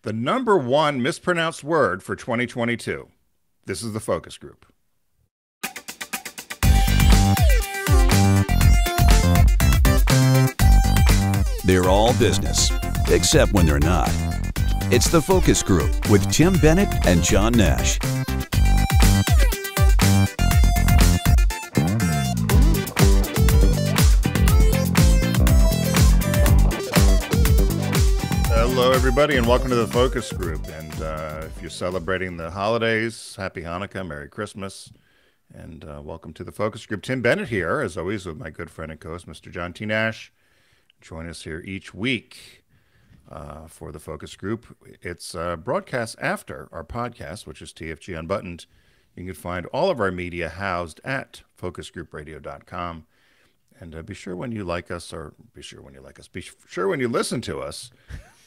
the #1 mispronounced word for 2022. This is the focus group. They're all business, except when they're not. It's the Focus Group with Tim Bennett and John Nash. Hello, everybody, and welcome to the Focus Group. And if you're celebrating the holidays, Happy Hanukkah, Merry Christmas, and welcome to the Focus Group. Tim Bennett here, as always, with my good friend and co-host, Mr. John T. Nash. Join us here each week for the Focus Group. It's broadcast after our podcast, which is TFG Unbuttoned. You can find all of our media housed at focusgroupradio.com. And be sure when you like us, be sure when you listen to us,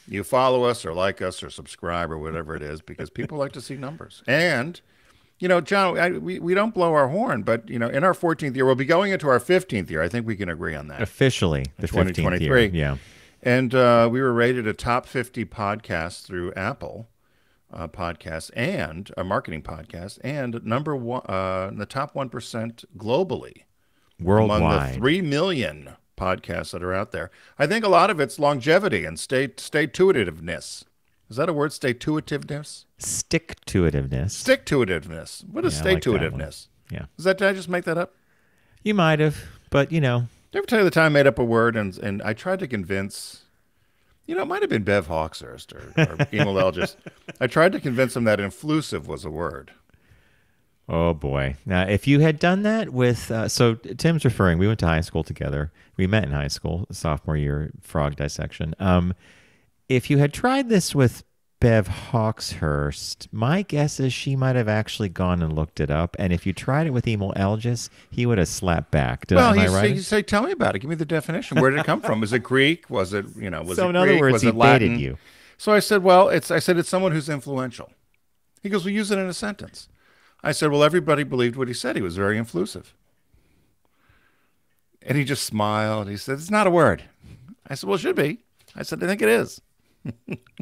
you follow us or like us or subscribe or whatever it is, because people like to see numbers. And, you know, John, we don't blow our horn, but, you know, in our 14th year, we'll be going into our 15th year. I think we can agree on that. Officially, the 15th year. Yeah. And we were rated a top 50 podcast through Apple Podcasts and a marketing podcast, and #1, the top 1% globally. Worldwide. Among the 3 million podcasts that are out there. I think a lot of it's longevity and stay-to-itiveness. Is that a word, stay-to-itiveness? Stick-to-itiveness. Stick-to-itiveness. What is stay-to-itiveness? Yeah. Did I just make that up? You might have, but, you know. Did I ever tell you the time I made up a word and I tried to convince, you know, it might have been Bev Hawkshurst or Emil Elgis. I tried to convince him that influsive was a word. Oh, boy. Now, if you had done that with, so Tim's referring, we went to high school together. We met in high school, sophomore year, frog dissection. If you had tried this with Bev Hawkshurst, my guess is she might have actually gone and looked it up. And if you tried it with Emil Elgis, he would have slapped back. Am I right? He say, tell me about it. Give me the definition. Where did it come from? Was it Greek? Was it, you know, was it Greek? So in other words, was he it Latin? baited you. So I said, well, it's someone who's influential. He goes, well, use it in a sentence. I said, well, everybody believed what he said. He was very influsive. And he just smiled. He said, it's not a word. I said, well, it should be. I said, I think it is.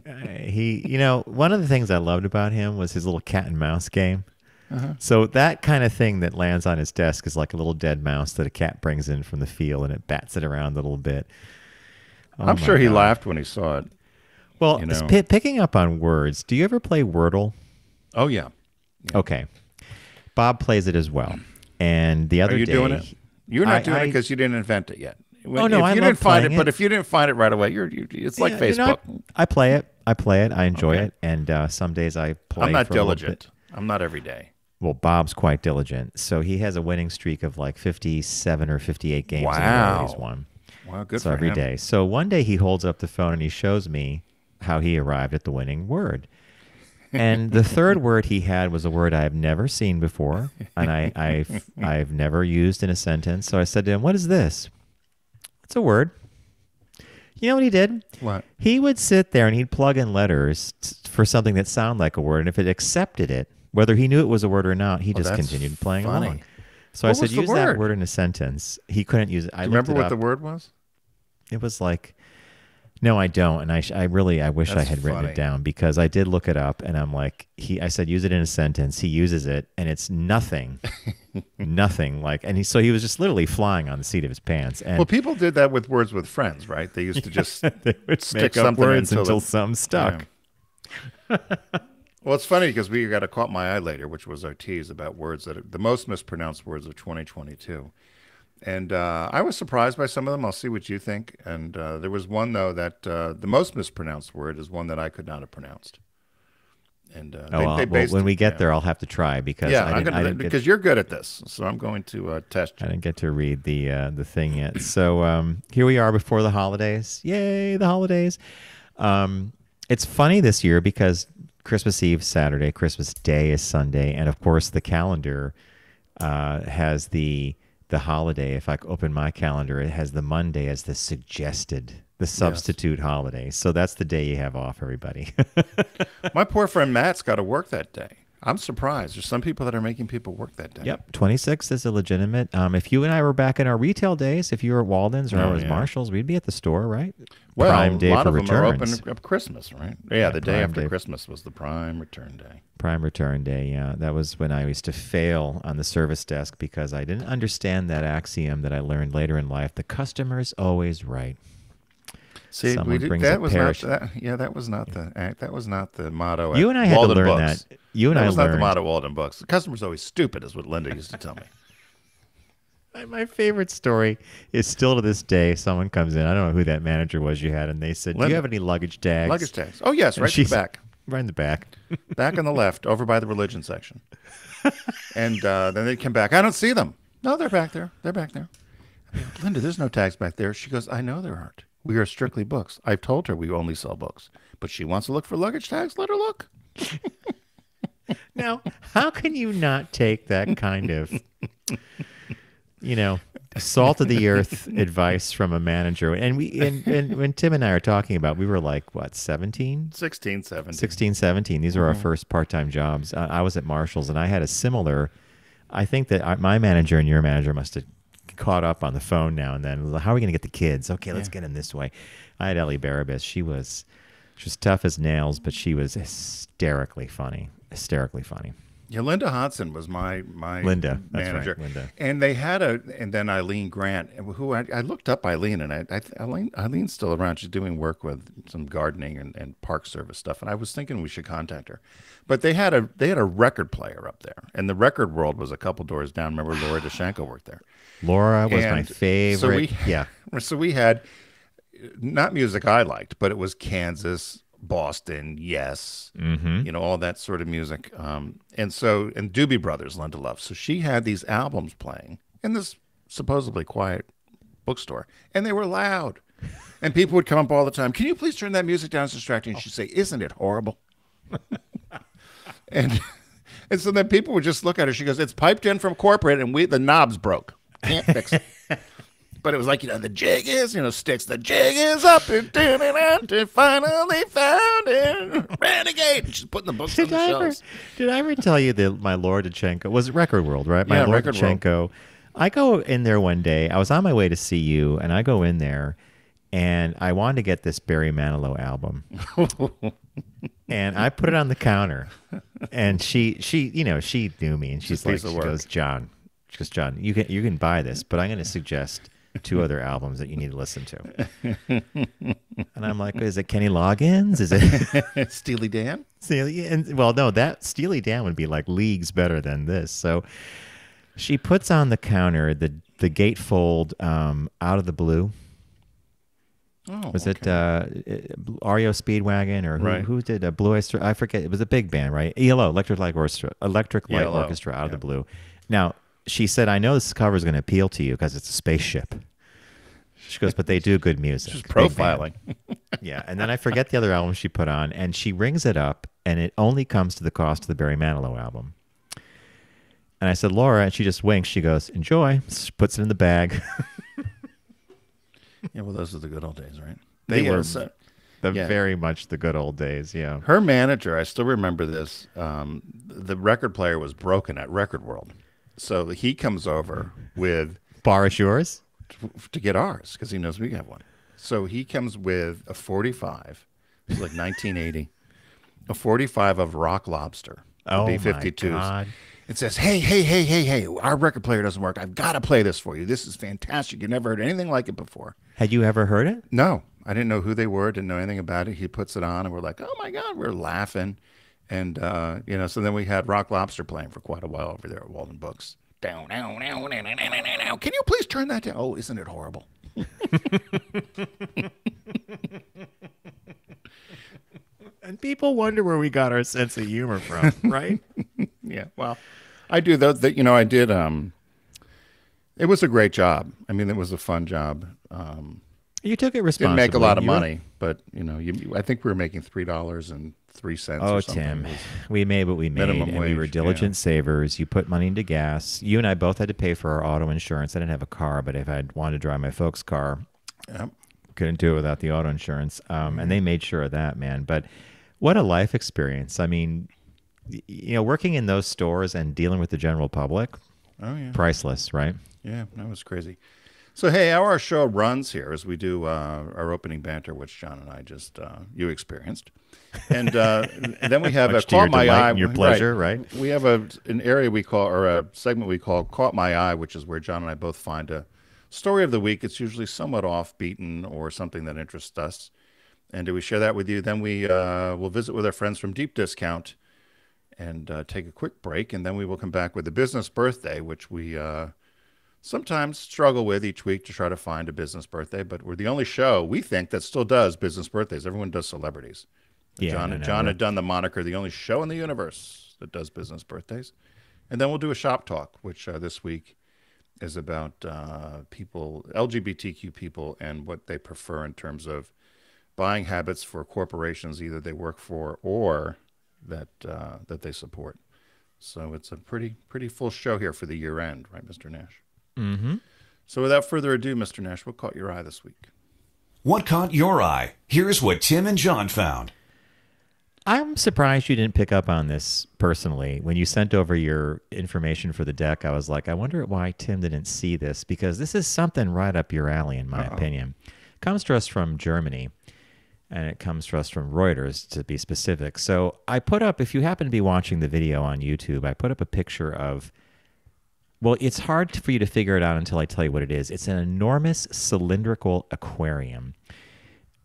You know, one of the things I loved about him was his little cat and mouse game. So that kind of thing that lands on his desk is like a little dead mouse that a cat brings in from the field and it bats it around a little bit. I'm sure he laughed when he saw it. Well, picking up on words, do you ever play Wordle? Oh, yeah. Okay. Bob plays it as well. And the other day... Are you doing it? You're not doing it because you didn't invent it yet. I love playing it. But if you didn't find it right away, it's like Facebook. You know, I play it. I enjoy it. And some days I play. I'm not diligent. I'm not every day. Well, Bob's quite diligent. So he has a winning streak of like 57 or 58 games in a row he's won. Wow, good for him. Every day. So one day he holds up the phone and he shows me how he arrived at the winning word. And the third word he had was a word I have never seen before, and I've never used in a sentence. So I said to him, what is this? It's a word. You know what he did? What? He would sit there and he'd plug in letters for something that sounded like a word, and if it accepted it, whether he knew it was a word or not, he just continued playing along. So I said, use that word in a sentence. He couldn't use it. Do you remember what the word was? It was like... No, I don't, and I wish I had written it down, because I did look it up, and I'm like, I said use it in a sentence. He uses it, and it's nothing, nothing like, and he was just literally flying on the seat of his pants. And well, people did that with words with friends, right? They used to just they would stick make up something words until something stuck. Yeah. Well, it's funny because we got a Caught My Eye later, which was our tease about words that are the most mispronounced words of 2022. And I was surprised by some of them. I'll see what you think. And there was one, though, that the most mispronounced word is one that I could not have pronounced. And when we get there, I'll have to try, because because you're good at this. So I'm going to test you. I didn't get to read the thing yet. So here we are before the holidays. Yay, the holidays. It's funny this year because Christmas Eve is Saturday, Christmas Day is Sunday, and of course the calendar has the holiday. If I open my calendar, it has the Monday as the substitute holiday. So that's the day you have off, everybody. My poor friend Matt's got to work that day. I'm surprised. There's some people that are making people work that day. Yep, 26 is a legitimate. If you and I were back in our retail days, if you were at Walden's or I was Marshalls, we'd be at the store, right? Well, Prime day a lot for of them are returns. open at Christmas, right? Yeah, the day Prime after day. Christmas was the prime return day. Prime return day, yeah. That was when I used to fail on the service desk because I didn't understand that axiom that I learned later in life. The customer's always right. See, Someone brings that a was parish. not that. Yeah, that was not the motto. You at and I had to Walden learn Books. that. You and that I was not the learned. motto at Walden Books. The customer's always stupid, is what Linda used to tell me. My favorite story is still to this day. Someone comes in. I don't know who that manager was you had, and they said, "Do you have any luggage tags?" Luggage tags. Oh yes, And right in the she's- back. Right in the back. Back on the left, over by the religion section. And then they come back. I don't see them. No, they're back there. They're back there. I mean, Linda, there's no tags back there. She goes, I know there aren't. We are strictly books. I've told her we only sell books. But she wants to look for luggage tags. Let her look. Now, how can you not take that kind of, salt of the earth advice from a manager? And when Tim and I are talking about, we were like, what, 17? 16, 17. 16, 17. These were our first part-time jobs. I was at Marshall's, and I had a similar. I think that my manager and your manager must have caught up on the phone now and then. How are we going to get the kids? Okay, let's get them this way. I had Ellie Barabas. She was tough as nails, but she was hysterically funny. Hysterically funny. Yeah, Linda Hodson was my Linda, that's manager. right, Linda. And they had and then Eileen Grant, who I looked up Eileen, and Eileen's still around. She's doing work with some gardening and park service stuff. And I was thinking we should contact her. But they had a record player up there, and the record world was a couple doors down. Remember, Laura Deshenko worked there. Laura was my And favorite. So we had not music I liked, but it was Kansas, Boston, Yes, all that sort of music. And Doobie Brothers, Linda loved. So she had these albums playing in this supposedly quiet bookstore, and they were loud. And people would come up all the time. Can you please turn that music down? It's distracting. And she'd say, "Isn't it horrible?" and so then people would just look at her. She goes, "It's piped in from corporate, and the knob's broke. Can't fix it." But it was like, the jig is, sticks. The jig is up and finally found it. Renegade. And she's putting the books on the shelves. Did I ever tell you that my Laura Deshenko was Record World, right? My Laura Record World. Deshenko. I go in there one day. I was on my way to see you, and I go in there, and I wanted to get this Barry Manilow album. And I put it on the counter, and she knew me, and she goes, John, you can buy this, but I'm going to suggest 2 other albums that you need to listen to. And I'm like, is it Kenny Loggins? Is it Steely Dan? No, that Steely Dan would be like leagues better than this. So she puts on the counter the gatefold Out of the Blue. Oh, was it REO Speedwagon or who did Blue Oyster? I forget. It was a big band, right? ELO, Electric Light Orchestra, Out of the Blue. Now, she said, I know this cover is going to appeal to you because it's a spaceship. She goes, but they do good music. She's profiling. Yeah, and then I forget the other album she put on, and she rings it up, and it only comes to the cost of the Barry Manilow album. And I said, Laura, and she just winks. She goes, enjoy. She puts it in the bag. Yeah, well, those are the good old days, right? They were very much the good old days, yeah. Her manager, I still remember this, the record player was broken at Record World. So he comes over with... Bar is yours? To get ours, because he knows we have one. So he comes with a 45, it was like 1980, a 45 of Rock Lobster, B-52s. My God. It says, hey, our record player doesn't work. I've got to play this for you. This is fantastic. You've never heard anything like it before. Had you ever heard it? No, I didn't know who they were, didn't know anything about it. He puts it on, and we're like, oh, my God, we're laughing. And, so then we had Rock Lobster playing for quite a while over there at Walden Books. Down. Can you please turn that down? Oh, isn't it horrible? And people wonder where we got our sense of humor from, right? Yeah, well, I do, though. I did. It was a great job. I mean, it was a fun job. You took it responsibly. Didn't make a lot of money, but, I think we were making $3.03 or something. Tim, we made what we made, Minimum and we were wage, diligent savers. You put money into gas. You and I both had to pay for our auto insurance. I didn't have a car, but if I wanted to drive my folks' car, couldn't do it without the auto insurance. And they made sure of that, man. But what a life experience. I mean, working in those stores and dealing with the general public, Oh yeah, priceless, right? yeah, that was crazy. So hey, how our show runs here is we do our opening banter, which John and I just you experienced, and then we have a Much to your caught my delight eye and your pleasure, right? We have an area we call, or a segment we call "Caught My Eye," which is where John and I both find a story of the week. It's usually somewhat off-beaten or something that interests us, and do we share that with you? Then we will visit with our friends from Deep Discount and take a quick break, and then we will come back with the business birthday, which we sometimes struggle with each week to try to find a business birthday, but we're the only show we think that still does business birthdays. Everyone does celebrities. Yeah, John had done the moniker, the only show in the universe that does business birthdays. And then we'll do a shop talk, which this week is about people, LGBTQ people, and what they prefer in terms of buying habits for corporations, either they work for or that they support. So it's a pretty full show here for the year end, right, Mr. Nash? Mm-hmm. So without further ado, Mr. Nash, what caught your eye this week? What caught your eye? Here's what Tim and John found. I'm surprised you didn't pick up on this personally. When you sent over your information for the deck, I was like, I wonder why Tim didn't see this, because this is something right up your alley, in my opinion. It comes to us from Germany, and it comes to us from Reuters, to be specific. So I put up, if you happen to be watching the video on YouTube, I put up a picture of, well, it's hard for you to figure it out until I tell you what it is. It's an enormous cylindrical aquarium,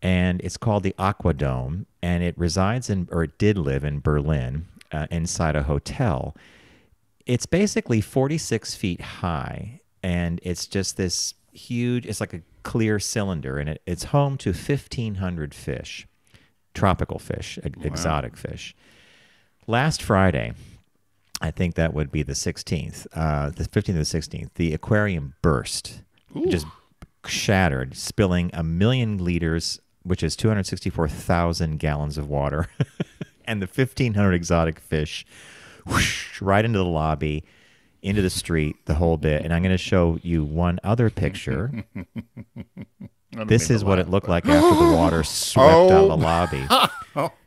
and it's called the Aquadome, and it resides in, or it did live in Berlin, inside a hotel. It's basically 46 feet high, and it's just this huge, it's like a clear cylinder, and it's home to 1,500 fish, tropical fish, exotic fish. Last Friday, I think that would be the 16th, the 15th or the 16th, the aquarium burst, just shattered, spilling 1 million liters, which is 264,000 gallons of water, and the 1,500 exotic fish whoosh, right into the lobby, into the street, the whole bit. And I'm going to show you one other picture. This is what it looked like after the water swept out of the lobby.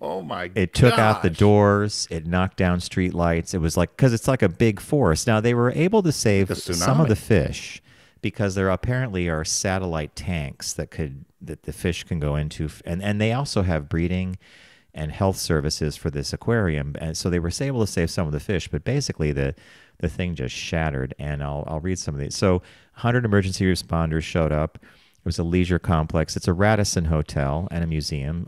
Oh my god. It took out the doors. It knocked down street lights. It was like, because it's like a big forest. Now, they were able to save some of the fish because there apparently are satellite tanks that the fish can go into. And they also have breeding and health services for this aquarium. And so they were able to save some of the fish, but basically the thing just shattered. And I'll read some of these. So 100 emergency responders showed up. It was a leisure complex. It's a Radisson hotel and a museum.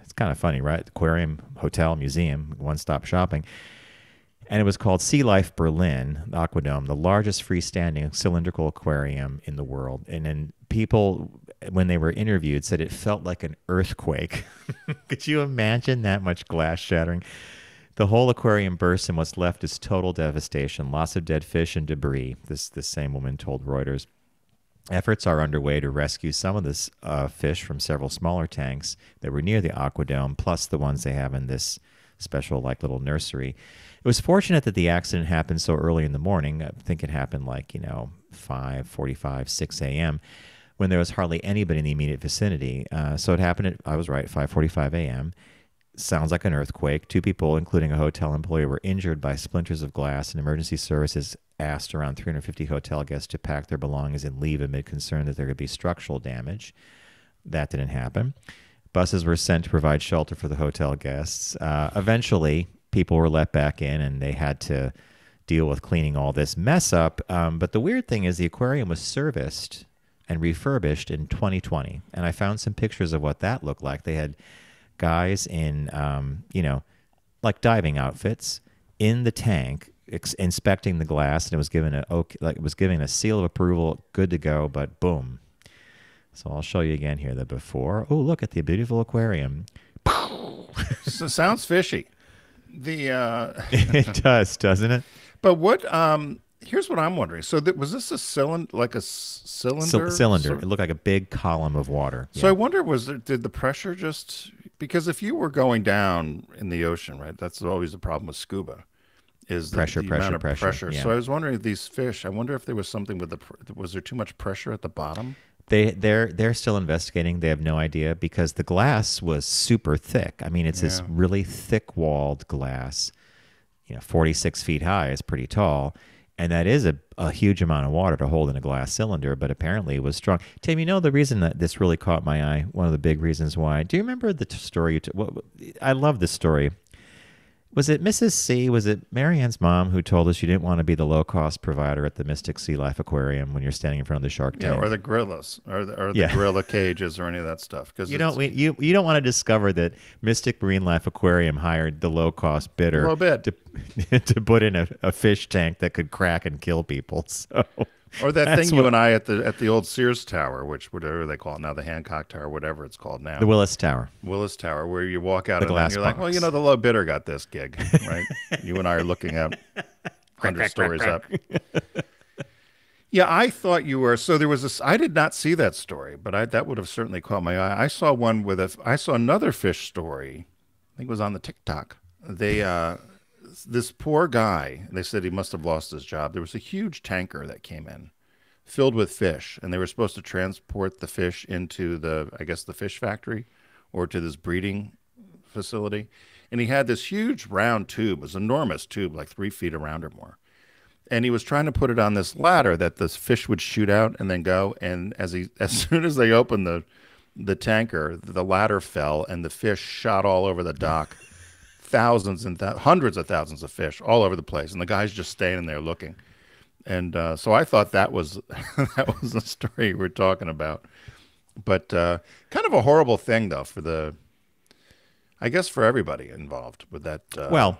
It's kind of funny, right? Aquarium, hotel, museum, one-stop shopping. And it was called Sea Life Berlin, the Aquadome, the largest freestanding cylindrical aquarium in the world. And then people, when they were interviewed, said it felt like an earthquake. Could you imagine that much glass shattering? The whole aquarium burst, and what's left is total devastation. Lots of dead fish and debris, this same woman told Reuters. Efforts are underway to rescue some of this fish from several smaller tanks that were near the Aquadome, plus the ones they have in this special little nursery. It was fortunate that the accident happened so early in the morning. I think it happened 5:45, 6 a.m., when there was hardly anybody in the immediate vicinity. So it happened at, I was right, 5:45 a.m. Sounds like an earthquake. 2 people, including a hotel employee, were injured by splinters of glass, and emergency services asked around 350 hotel guests to pack their belongings and leave amid concern that there could be structural damage. That didn't happen. Buses were sent to provide shelter for the hotel guests. Eventually, people were let back in, and they had to deal with cleaning all this mess up. But the weird thing is the aquarium was serviced and refurbished in 2020, and I found some pictures of what that looked like. They had guys in, diving outfits in the tank, inspecting the glass, and it was given a seal of approval, good to go. But boom! So I'll show you again here the before. Oh, look at the beautiful aquarium. So sounds fishy. It does, doesn't it? But what? Here's what I'm wondering. So was this a cylinder, cylinder? Cylinder. It looked like a big column of water. So I wonder, did the pressure just, because if you were going down in the ocean, right? That's always the problem with scuba, is pressure. Yeah. So I was wondering if these fish. I wonder if there was something with was there too much pressure at the bottom? They're still investigating. They have no idea, because the glass was super thick. I mean, it's this really thick-walled glass 46 feet high is pretty tall. And that is a huge amount of water to hold in a glass cylinder, but apparently it was strong. Tim, the reason that this really caught my eye, one of the big reasons why, do you remember the story? I love this story. Was it Mrs. C? Was it Marianne's mom who told us you didn't want to be the low-cost provider at the Mystic Sea Life Aquarium when you're standing in front of the shark tank? Yeah, or the gorillas, or the gorilla cages, or any of that stuff. Because you don't want to discover that Mystic Marine Life Aquarium hired the low-cost bidder to put in a fish tank that could crack and kill people. So. Or that thing you and I at the old Sears Tower, which whatever they call it now, the Hancock Tower, whatever it's called now. The Willis Tower. Willis Tower, where you walk out and you're box. like, well, the low bidder got this gig, right? You and I are looking at 100 stories up. Yeah, I thought you were. So there was this. I did not see that story, but that would have certainly caught my eye. I saw one I saw another fish story. I think it was on the TikTok. This poor guy, they said he must have lost his job. There was a huge tanker that came in filled with fish, and they were supposed to transport the fish into the fish factory or to this breeding facility. And he had this huge round tube, it was an enormous tube, like 3 feet around or more. And he was trying to put it on this ladder that this fish would shoot out and then go. And as soon as they opened the tanker, the ladder fell and the fish shot all over the dock. Thousands and hundreds of thousands of fish all over the place, and the guy's just standing there looking. And so I thought that was the story we're talking about. But kind of a horrible thing, though, for everybody involved with that. Well,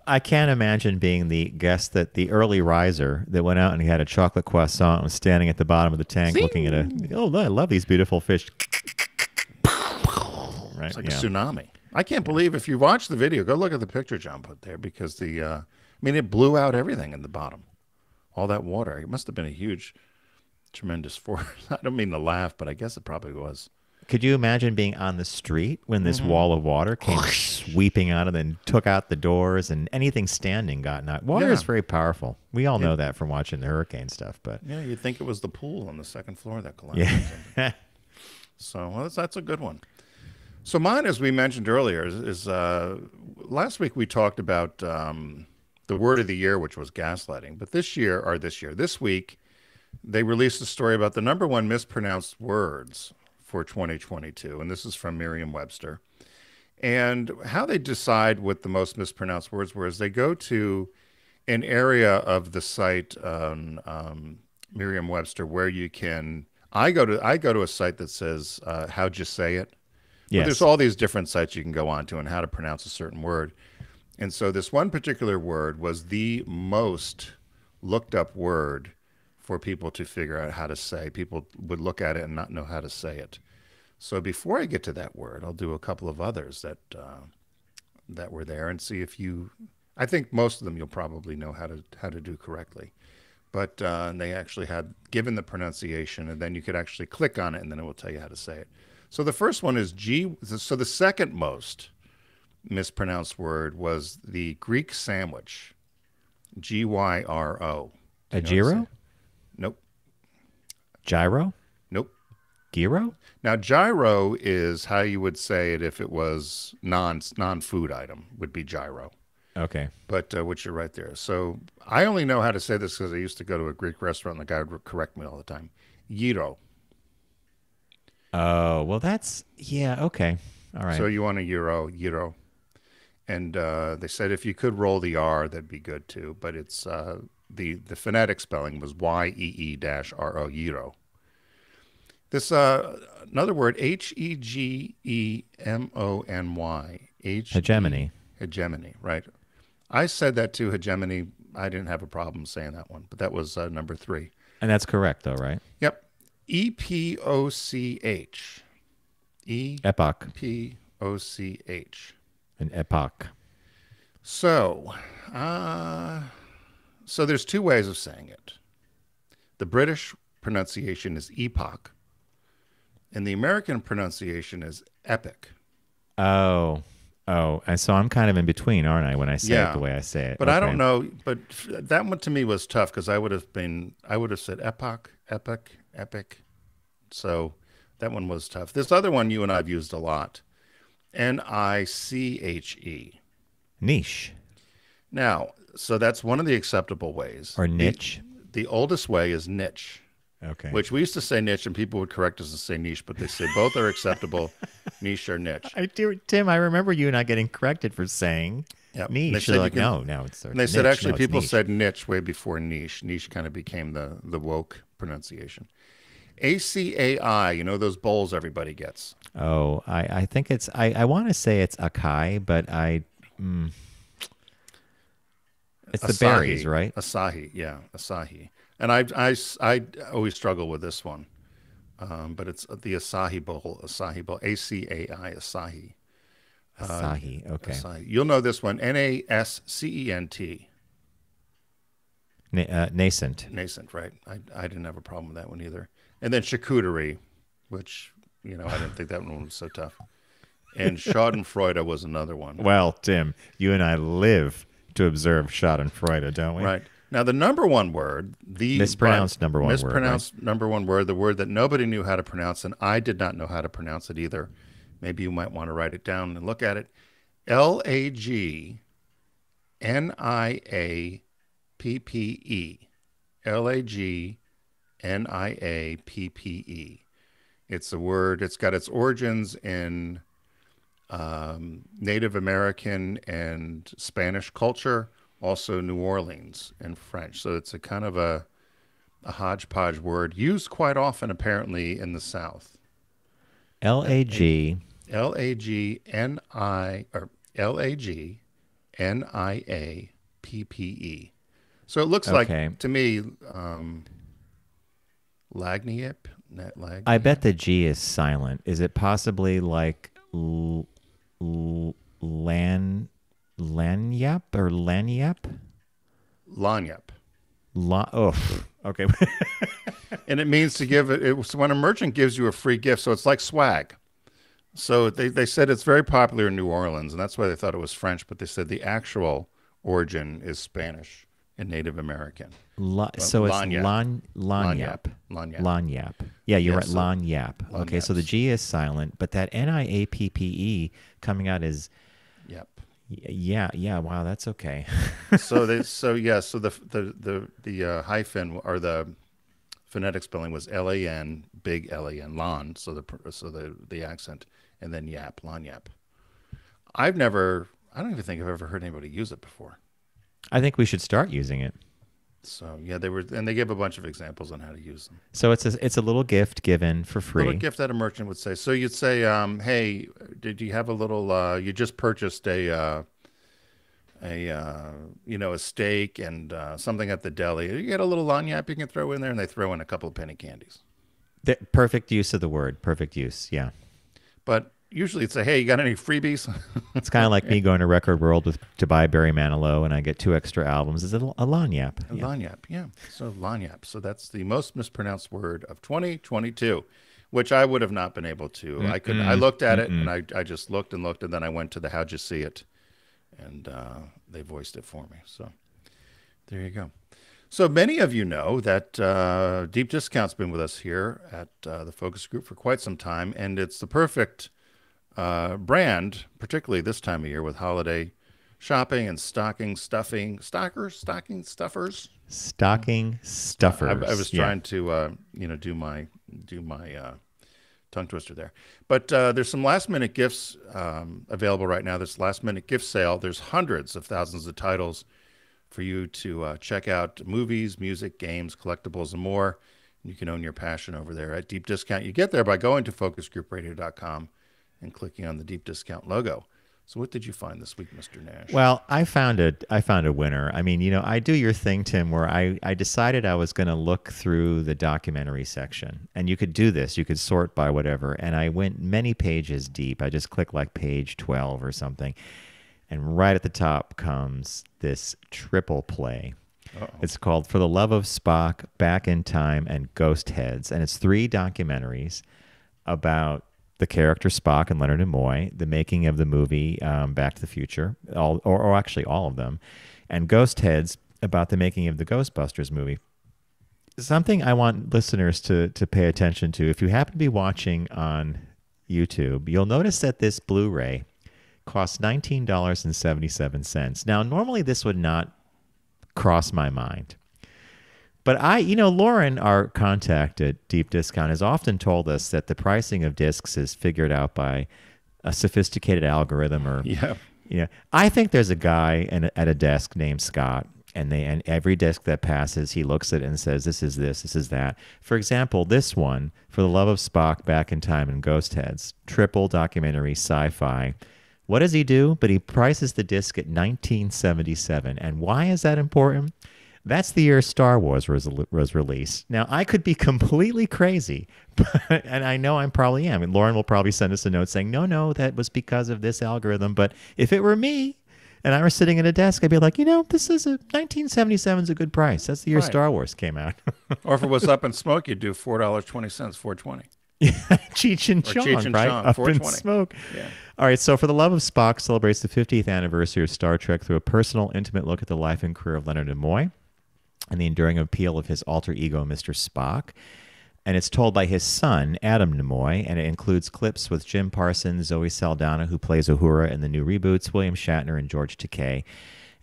I can't imagine being the guest that the early riser that went out and he had a chocolate croissant and was standing at the bottom of the tank looking at I love these beautiful fish. Right? It's like a tsunami. I can't believe, if you watch the video, go look at the picture John put there, because it blew out everything in the bottom. All that water. It must have been a huge, tremendous force. I don't mean to laugh, but I guess it probably was. Could you imagine being on the street when this wall of water came sweeping out and then took out the doors and anything standing got knocked? Water is very powerful. We all know that from watching the hurricane stuff. But yeah, you'd think it was the pool on the second floor that collapsed. Yeah. So that's a good one. So mine, as we mentioned earlier, is last week we talked about the word of the year, which was gaslighting. But this week, they released a story about the number one mispronounced words for 2022. And this is from Merriam-Webster. And how they decide what the most mispronounced words were is they go to an area of the site on Merriam-Webster where you can. I go to a site that says how'd you say it. Yes. But there's all these different sites you can go on to on how to pronounce a certain word. And so this one particular word was the most looked up word for people to figure out how to say. People would look at it and not know how to say it. So before I get to that word, I'll do a couple of others that were there and see if I think most of them you'll probably know how to do correctly. But they actually had given the pronunciation, and then you could actually click on it, and then it will tell you how to say it. So the first one is So the second most mispronounced word was the Greek sandwich, gyro. A gyro? Nope. Gyro? Nope. Gyro? Now, gyro is how you would say it if it was non-food item, would be gyro. Okay. But which you're right there. So I only know how to say this because I used to go to a Greek restaurant and the guy would correct me all the time. Gyro. Oh, well, okay. All right. So you want a gyro. And they said if you could roll the R, that'd be good too. But it's the phonetic spelling was YEE-RO, gyro. This another word, HEGEMONY. Hegemony. Hegemony, right. I said that too, hegemony. I didn't have a problem saying that one, but that was number 3. And that's correct, though, right? Yep. EPOCH. Epoch. EPOCH. An epoch. So there's 2 ways of saying it. The British pronunciation is epoch, and the American pronunciation is epic. Oh, and so I'm kind of in between, aren't I, when I say it the way I say it? But okay. I don't know. But that one to me was tough because I would have said epoch, epic, epic. So that one was tough. This other one you and I've used a lot, NICHE. Niche. Now, so that's one of the acceptable ways. Or niche. The oldest way is niche. Okay. Which we used to say niche, and people would correct us and say niche, but they say both are acceptable, niche or niche. I do, Tim. I remember you not getting corrected for saying niche. They're like, no, it's and they niche. said actually no, it's people niche. said niche way before niche. Niche kind of became the woke pronunciation. ACAI, you know those bowls everybody gets. Oh, I think it's. I want to say it's acai, but it's the berries, right? Asahi, yeah, Asahi. And I always struggle with this one, but it's the Asahi Bowl, ACAI, Asahi. Asahi, okay. Asahi. You'll know this one, NASCENT. Nascent. Nascent, right? I didn't have a problem with that one either. And then charcuterie, which, I didn't think that one was so tough. And Schadenfreude was another one. Well, Tim, you and I live to observe Schadenfreude, don't we? Right. Now, the number one word, mispronounced number one word, the word that nobody knew how to pronounce, and I did not know how to pronounce it either. Maybe you might want to write it down and look at it. LAGNIAPPE. LAGNIAPPE. It's a word, it's got its origins in Native American and Spanish culture, also New Orleans and French. So it's a kind of a hodgepodge word used quite often apparently in the South. LAGNIAPPE. So it looks like, to me, Lagniappe. I bet the G is silent. Is it possibly like Lanyap or Lanyap? Lanyap. Okay. And it means to give it when a merchant gives you a free gift, so it's like swag. So they said it's very popular in New Orleans, and that's why they thought it was French, but they said the actual origin is Spanish and Native American. So it's Lanyap. Lanyap. Yeah, you're right. Lanyap. Okay, so the G is silent, but that NIAPPE coming out is. Yep. Yeah. Wow, that's okay. So the hyphen or the phonetic spelling was LAN, big LAN, lon. So the accent, and then yap, lanyap. I don't even think I've ever heard anybody use it before. I think we should start using it. So yeah, they give a bunch of examples on how to use them. So it's a little gift given for free. A little gift that a merchant would say. So you'd say, "Hey, did you have a little? You just purchased a steak and something at the deli. You get a little lanyap you can throw in there," and they throw in a couple of penny candies. The perfect use of the word. Perfect use. Yeah. But usually it's "Hey, you got any freebies?" It's kind of like me going to Record World to buy Barry Manilow, and I get 2 extra albums. Is it a lanyap? Lanyap, yeah. So lanyap. So that's the most mispronounced word of 2022, which I would have not been able to. I looked at it, and I just looked and looked, and then I went to the How'd You See It, and they voiced it for me. So there you go. So many of you know that Deep Discount's been with us here at the Focus Group for quite some time, and it's the perfect brand, particularly this time of year with holiday shopping and stocking stuffers. I was trying to do my tongue twister there, but there's some last minute gifts available right now. This last minute gift sale. There's hundreds of thousands of titles for you to check out: movies, music, games, collectibles, and more. You can own your passion over there at Deep Discount. You get there by going to focusgroupradio.com and clicking on the Deep Discount logo. So what did you find this week, Mr. Nash? Well, I found a winner. I mean, I do your thing, Tim, where I decided I was going to look through the documentary section. And you could do this. You could sort by whatever. And I went many pages deep. I just clicked like page 12 or something. And right at the top comes this triple play. Uh-oh. It's called For the Love of Spock, Back in Time, and Ghost Heads. And it's 3 documentaries about the character Spock and Leonard Nimoy, the making of the movie Back to the Future, or actually all of them, and Ghost Heads about the making of the Ghostbusters movie. Something I want listeners to pay attention to. If you happen to be watching on YouTube, you'll notice that this Blu-ray costs $19.77. Now, normally this would not cross my mind. But Lauren, our contact at Deep Discount, has often told us that the pricing of discs is figured out by a sophisticated algorithm I think there's a guy at a desk named Scott, and every disc that passes, he looks at it and says, this is that. For example, this one, For the Love of Spock, Back in Time, and Ghost Heads, triple documentary sci-fi. What does he do? But he prices the disc at $19.77. And why is that important? That's the year Star Wars was released. Now, I could be completely crazy, and I know I probably am. And Lauren will probably send us a note saying, no, that was because of this algorithm. But if it were me and I were sitting at a desk, I'd be like, this is 1977 is a good price. That's the year Star Wars came out. Or if it was Up in Smoke, you'd do $4.20, $4.20. Cheech and Chong, right? Up in Smoke. Yeah. All right, so For the Love of Spock celebrates the 50th anniversary of Star Trek through a personal, intimate look at the life and career of Leonard Nimoy and the enduring appeal of his alter ego, Mr. Spock. And it's told by his son, Adam Nimoy, and it includes clips with Jim Parsons, Zoe Saldana, who plays Uhura in the new reboots, William Shatner, and George Takei.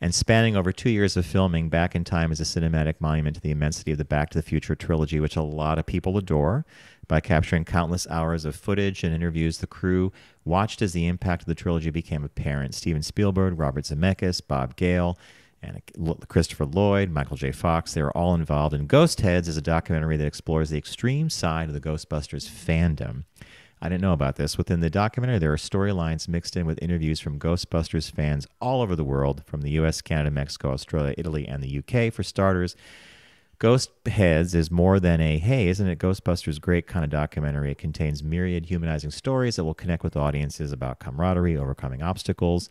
And spanning over 2 years of filming, Back in Time is a cinematic monument to the immensity of the Back to the Future trilogy, which a lot of people adore. By capturing countless hours of footage and interviews, the crew watched as the impact of the trilogy became apparent. Steven Spielberg, Robert Zemeckis, Bob Gale, and Christopher Lloyd, Michael J. Fox, they were all involved. And Ghost Heads is a documentary that explores the extreme side of the Ghostbusters fandom. I didn't know about this. Within the documentary, there are storylines mixed in with interviews from Ghostbusters fans all over the world, from the U.S., Canada, Mexico, Australia, Italy, and the U.K. For starters, Ghost Heads is more than a, hey, isn't it Ghostbusters great kind of documentary. It contains myriad humanizing stories that will connect with audiences about camaraderie, overcoming obstacles,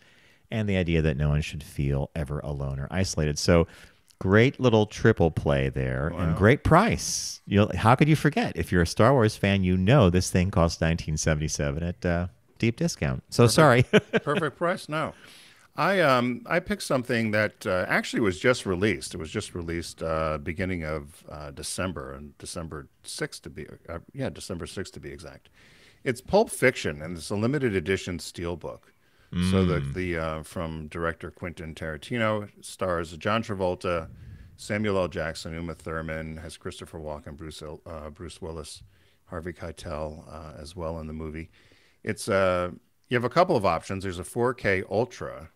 and the idea that no one should feel ever alone or isolated. So great little triple play there. Wow. And great price. How could you forget? If you're a Star Wars fan, this thing costs $19.77 at Deep Discount. So perfect. Sorry. Perfect price? No. I picked something that actually was just released. It was just released beginning of December, and December 6th to be exact. It's Pulp Fiction, and it's a limited edition steelbook. So the from director Quentin Tarantino, stars John Travolta, Samuel L. Jackson, Uma Thurman, has Christopher Walken, Bruce Willis, Harvey Keitel as well in the movie. It's you have a couple of options. There's a 4K Ultra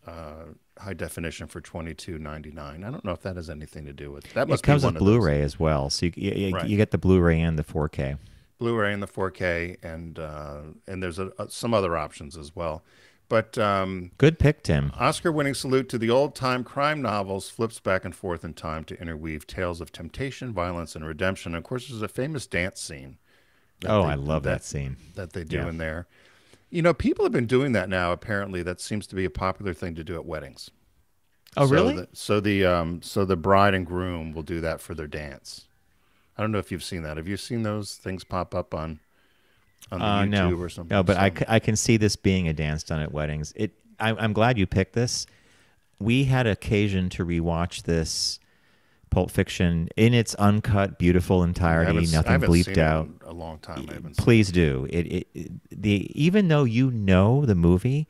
high definition for $22.99. I don't know if that has anything to do with it. It comes with Blu-ray as well, so you get the Blu-ray and the 4K. Blu-ray and the 4K, and there's some other options as well. But good pick, Tim. Oscar-winning salute to the old-time crime novels flips back and forth in time to interweave tales of temptation, violence, and redemption. And of course, there's a famous dance scene. I love that scene that they do in there. People have been doing that now. Apparently, that seems to be a popular thing to do at weddings. Oh, really? So the bride and groom will do that for their dance. I don't know if you've seen that. Have you seen those things pop up on the YouTube or something? No, but I can see this being a dance done at weddings. I'm glad you picked this. We had occasion to rewatch this Pulp Fiction in its uncut, beautiful entirety, nothing bleeped out. In a long time. I haven't Please do. Even though the movie,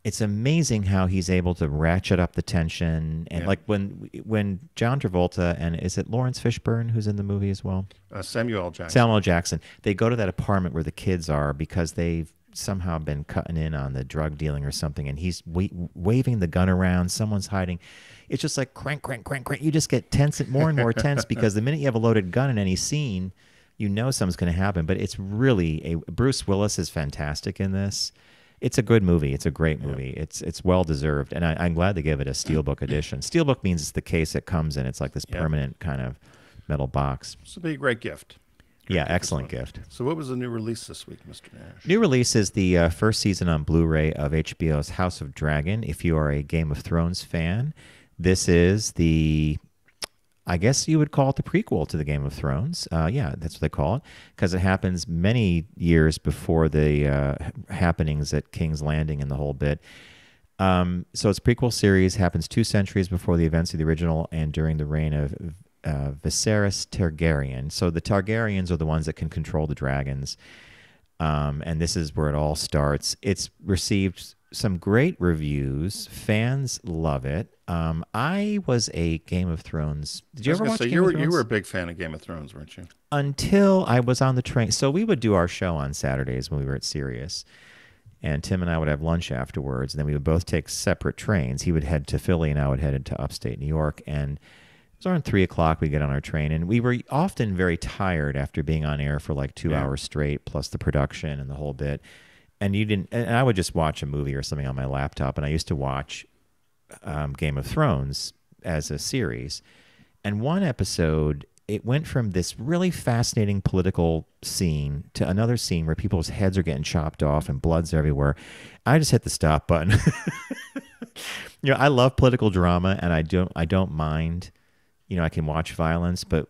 it's amazing how he's able to ratchet up the tension. And like when John Travolta and is it Lawrence Fishburne who's in the movie as well? Samuel L. Jackson. Samuel L. Jackson. They go to that apartment where the kids are because they've somehow been cutting in on the drug dealing or something, and he's waving the gun around. Someone's hiding. It's just like crank, crank, crank, crank. You just get tense, more and more tense because the minute you have a loaded gun in any scene, something's going to happen. But it's really Bruce Willis is fantastic in this. It's a good movie. It's a great movie. Yeah. It's well deserved, and I'm glad they give it a steelbook edition. Steelbook means it's the case it comes in. It's like this permanent kind of metal box. This will be a great gift. Excellent gift. So what was the new release this week, Mr. Nash? New release is the first season on Blu-ray of HBO's House of Dragon. If you are a Game of Thrones fan, this is I guess you would call it the prequel to the Game of Thrones. That's what they call it, because it happens many years before the happenings at King's Landing and the whole bit. So its prequel series happens 2 centuries before the events of the original and during the reign of Viserys Targaryen. So the Targaryens are the ones that can control the dragons, and this is where it all starts. It's received some great reviews. Fans love it. I was a Game of Thrones. Did you ever watch Game of Thrones? You were a big fan of Game of Thrones, weren't you? Until I was on the train. So we would do our show on Saturdays when we were at Sirius. And Tim and I would have lunch afterwards, and then we would both take separate trains. He would head to Philly, and I would head into upstate New York. And it was around 3 o'clock we'd get on our train, and we were often very tired after being on air for like 2 hours straight, plus the production and the whole bit. And I would just watch a movie or something on my laptop, and I used to watch Game of Thrones as a series. And one episode, it went from this really fascinating political scene to another scene where people's heads are getting chopped off and blood's everywhere. I just hit the stop button. I love political drama, and I don't mind. I can watch violence, but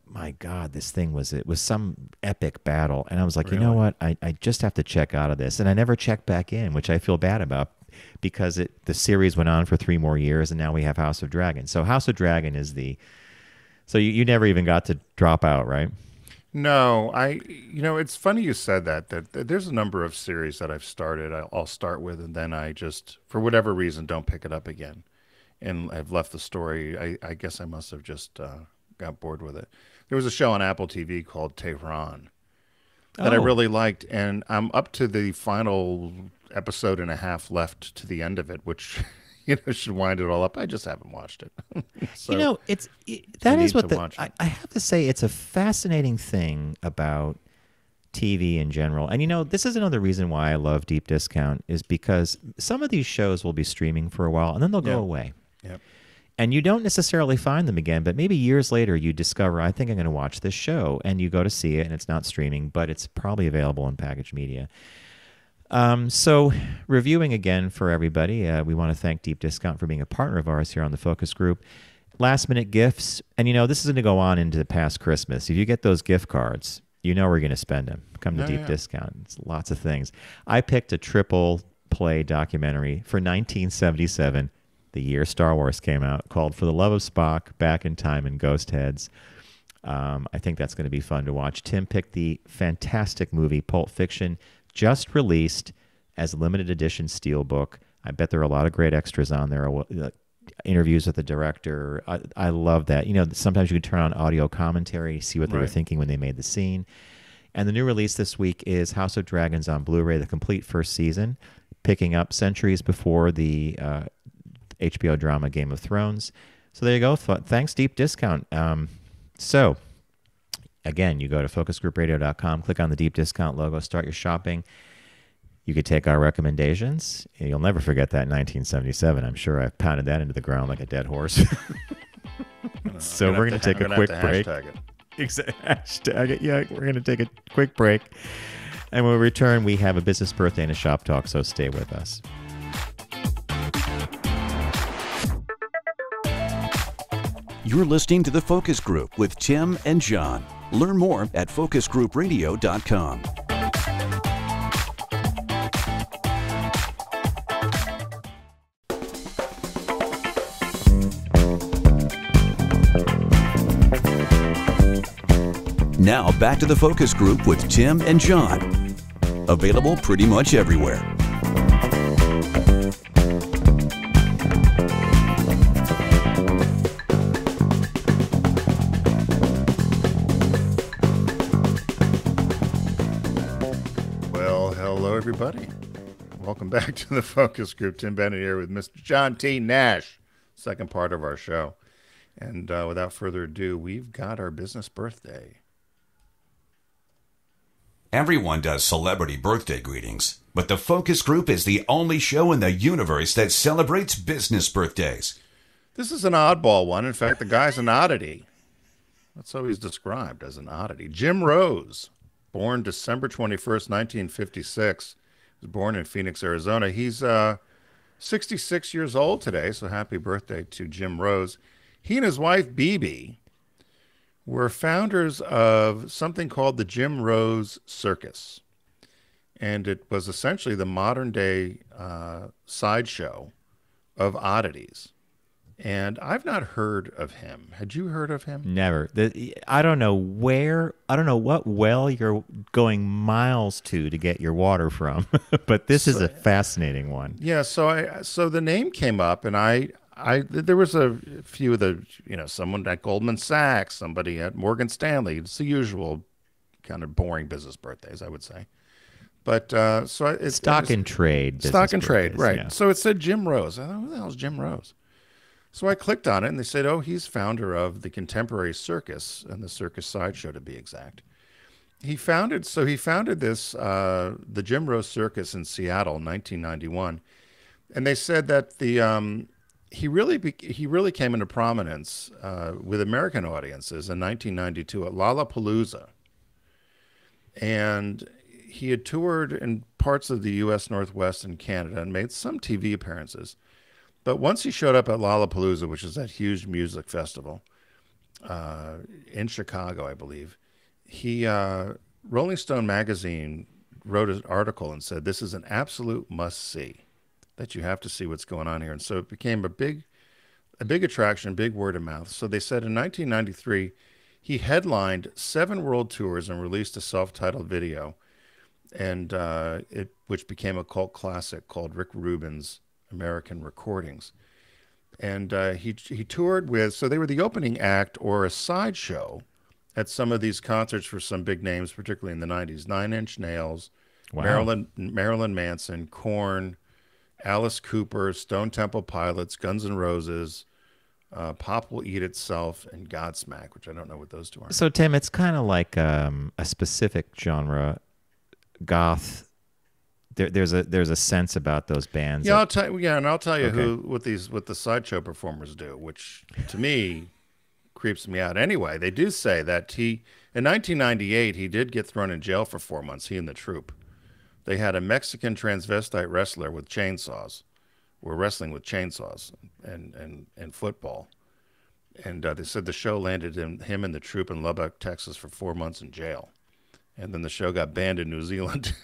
my God, this thing was some epic battle, and I was like, really? You know what? I just have to check out of this, and I never checked back in, which I feel bad about because the series went on for 3 more years, and now we have House of Dragon. So House of Dragon is so you never even got to drop out, right? No, it's funny you said that there's a number of series that I've started. I'll start with, and then I just, for whatever reason, don't pick it up again. And I've left the story. I guess I must have just got bored with it. There was a show on Apple TV called Tehran that I really liked, and I'm up to the final episode and a half left to the end of it, which should wind it all up. I just haven't watched it. So, I have to say, it's a fascinating thing about TV in general. And this is another reason why I love Deep Discount, is because some of these shows will be streaming for a while and then they'll go away. Yep. And you don't necessarily find them again, but maybe years later you discover, I think I'm going to watch this show, and you go to see it and it's not streaming, but it's probably available in packaged media. So reviewing again for everybody, we want to thank Deep Discount for being a partner of ours here on the Focus Group. Last minute gifts. And this is going to go on into past Christmas. If you get those gift cards, we're going to spend them. Come to Deep Discount. It's lots of things. I picked a triple play documentary for 1977, the year Star Wars came out, called For the Love of Spock, Back in Time, and Ghost Heads. I think that's going to be fun to watch. Tim picked the fantastic movie Pulp Fiction, just released as a limited edition steelbook. I bet there are a lot of great extras on there. Interviews with the director. I love that. Sometimes you can turn on audio commentary, see what they were thinking when they made the scene. And the new release this week is House of Dragons on Blu-ray, the complete first season, picking up centuries before the HBO drama Game of Thrones. So there you go. Thanks, Deep Discount. So again, you go to focusgroupradio.com, click on the Deep Discount logo, start your shopping. You could take our recommendations. You'll never forget that in 1977. I'm sure I've pounded that into the ground like a dead horse. So we're going to take a quick break. Hashtag it. Yeah, we're going to take a quick break. And when we return, we have a business birthday and a shop talk, so stay with us. You're listening to The Focus Group with Tim and John. Learn more at focusgroupradio.com. Now back to The Focus Group with Tim and John. Available pretty much everywhere. Well, hello everybody. Welcome back to The Focus Group. Tim Bennett here with Mr. John T. Nash, second part of our show. And without further ado, we've got our business birthday. Everyone does celebrity birthday greetings, but the Focus Group is the only show in the universe that celebrates business birthdays. This is an oddball one. In fact, the guy's an oddity. That's how he's described, as an oddity. Jim Rose, born December 21st, 1956. He was born in Phoenix, Arizona. He's 66 years old today, so happy birthday to Jim Rose. He and his wife, Bibi, were founders of something called the Jim Rose Circus. And it was essentially the modern day sideshow of oddities. And I've not heard of him. Had you heard of him? Never. I don't know what well you're going miles to get your water from, but this is a fascinating one. Yeah. So the name came up, and there was a few of the, someone at Goldman Sachs, somebody at Morgan Stanley. It's the usual kind of boring business birthdays, I would say. But stock and trade. Stock and trade, right. Yeah. So it said Jim Rose. I thought, who the hell is Jim Rose? So I clicked on it, and they said, oh, he's founder of the Contemporary Circus, and the Circus Sideshow, to be exact. He founded this, the Jim Rose Circus in Seattle in 1991. And they said that he really came into prominence with American audiences in 1992 at Lollapalooza. And he had toured in parts of the U.S. Northwest and Canada and made some TV appearances. But once he showed up at Lollapalooza, which is that huge music festival in Chicago, I believe, Rolling Stone magazine wrote an article and said, this is an absolute must-see, that you have to see what's going on here. And so it became a big attraction, big word of mouth. So they said in 1993, he headlined 7 world tours and released a self-titled video, and which became a cult classic called Rick Rubin's American Recordings. And he toured with, so they were the opening act or a sideshow at some of these concerts for some big names, particularly in the 90s. 9 Inch Nails, wow. Marilyn Manson, Korn, Alice Cooper, Stone Temple Pilots, Guns N' Roses, Pop Will Eat Itself, and Godsmack, which I don't know what those two are. So, Tim, it's kind of like a specific genre, goth. There's a sense about those bands. Yeah, I'll tell you what the sideshow performers do, which to me creeps me out. Anyway, they do say that in 1998 he did get thrown in jail for 4 months. He and the troupe. They had a Mexican transvestite wrestler with chainsaws. Were wrestling with chainsaws and football, and they said the show landed him and the troupe in Lubbock, Texas, for 4 months in jail. And then the show got banned in New Zealand.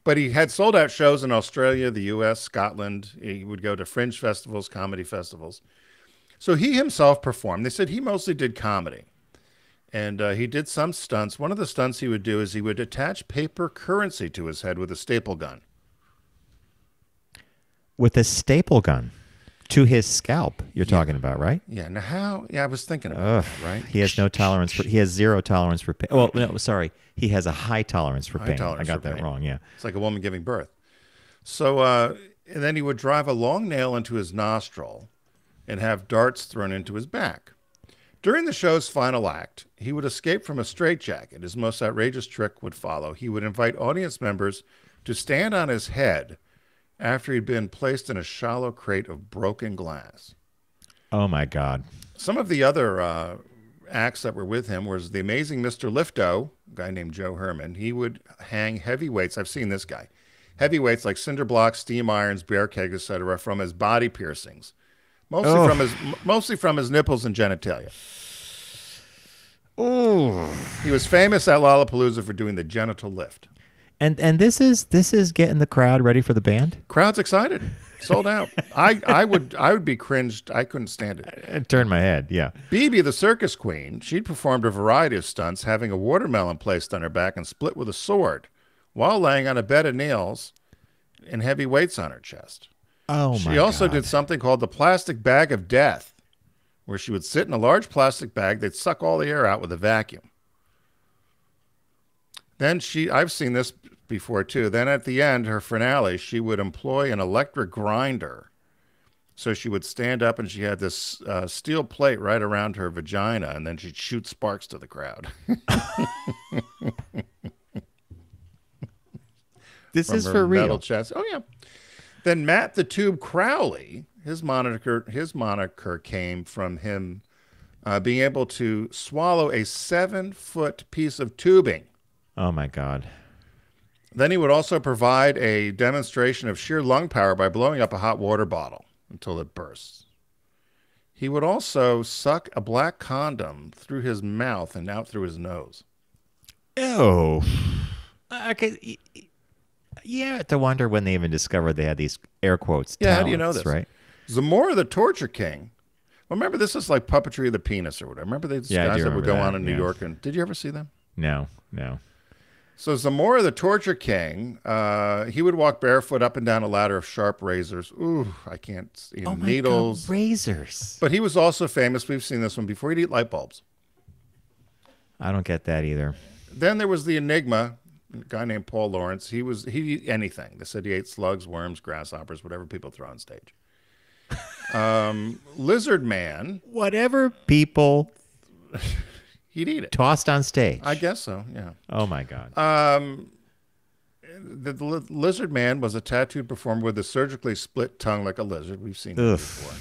But he had sold out shows in Australia, the U.S., Scotland. He would go to fringe festivals, comedy festivals. So he himself performed. They said he mostly did comedy. And he did some stunts. One of the stunts he would do is he would attach paper currency to his head with a staple gun. With a staple gun? To his scalp, you're talking about, right? Yeah. Now how? Yeah, I was thinking about that, right? He has no tolerance for. He has zero tolerance for pain. Well, no, sorry. He has a high tolerance for pain. I got that wrong. Yeah. It's like a woman giving birth. So, and then he would drive a long nail into his nostril, and have darts thrown into his back. During the show's final act, he would escape from a straitjacket. His most outrageous trick would follow. He would invite audience members to stand on his head after he'd been placed in a shallow crate of broken glass. Oh, my God. Some of the other acts that were with him was the amazing Mr. Lifto, a guy named Joe Herman. He would hang heavy weights. I've seen this guy. Heavy weights like cinder blocks, steam irons, bear kegs, etc., from his body piercings. Mostly from his nipples and genitalia. Oh. He was famous at Lollapalooza for doing the genital lift. And this is getting the crowd ready for the band? Crowd's excited. Sold out. I would be cringed. I couldn't stand it. It turned my head, yeah. Bibi, the circus queen, she'd performed a variety of stunts, having a watermelon placed on her back and split with a sword, while laying on a bed of nails and heavy weights on her chest. Oh, my God. She also did something called the plastic bag of death, where she would sit in a large plastic bag. They'd suck all the air out with a vacuum. Then I've seen this before too. Then at the end, her finale, she would employ an electric grinder. So she would stand up and she had this steel plate right around her vagina, and then she'd shoot sparks to the crowd. This is for real. Metal chest. Oh yeah. Then Matt the Tube Crowley, his moniker came from him being able to swallow a 7-foot piece of tubing. Oh my God. Then he would also provide a demonstration of sheer lung power by blowing up a hot water bottle until it bursts. He would also suck a black condom through his mouth and out through his nose. Ew. Okay. You have to wonder when they even discovered they had these air quotes. Yeah, talents, how do you know this? Right? Zamora the Torture King. Well, remember, this is like puppetry of the penis or whatever. Remember these Yeah, I guys do that would remember go that, on in New yeah. York? And did you ever see them? No. So Zamora the Torture King, he would walk barefoot up and down a ladder of sharp razors. Ooh, I can't eat Oh my needles. God, razors. But he was also famous. We've seen this one before. He'd eat light bulbs. I don't get that either. Then there was the Enigma, a guy named Paul Lawrence. He'd eat anything. They said he ate slugs, worms, grasshoppers, whatever people throw on stage. Lizard Man, Whatever people he'd eat it. tossed on stage. I guess so, yeah. Oh my God. The Lizard Man was a tattooed performer with a surgically split tongue like a lizard. We've seen that before.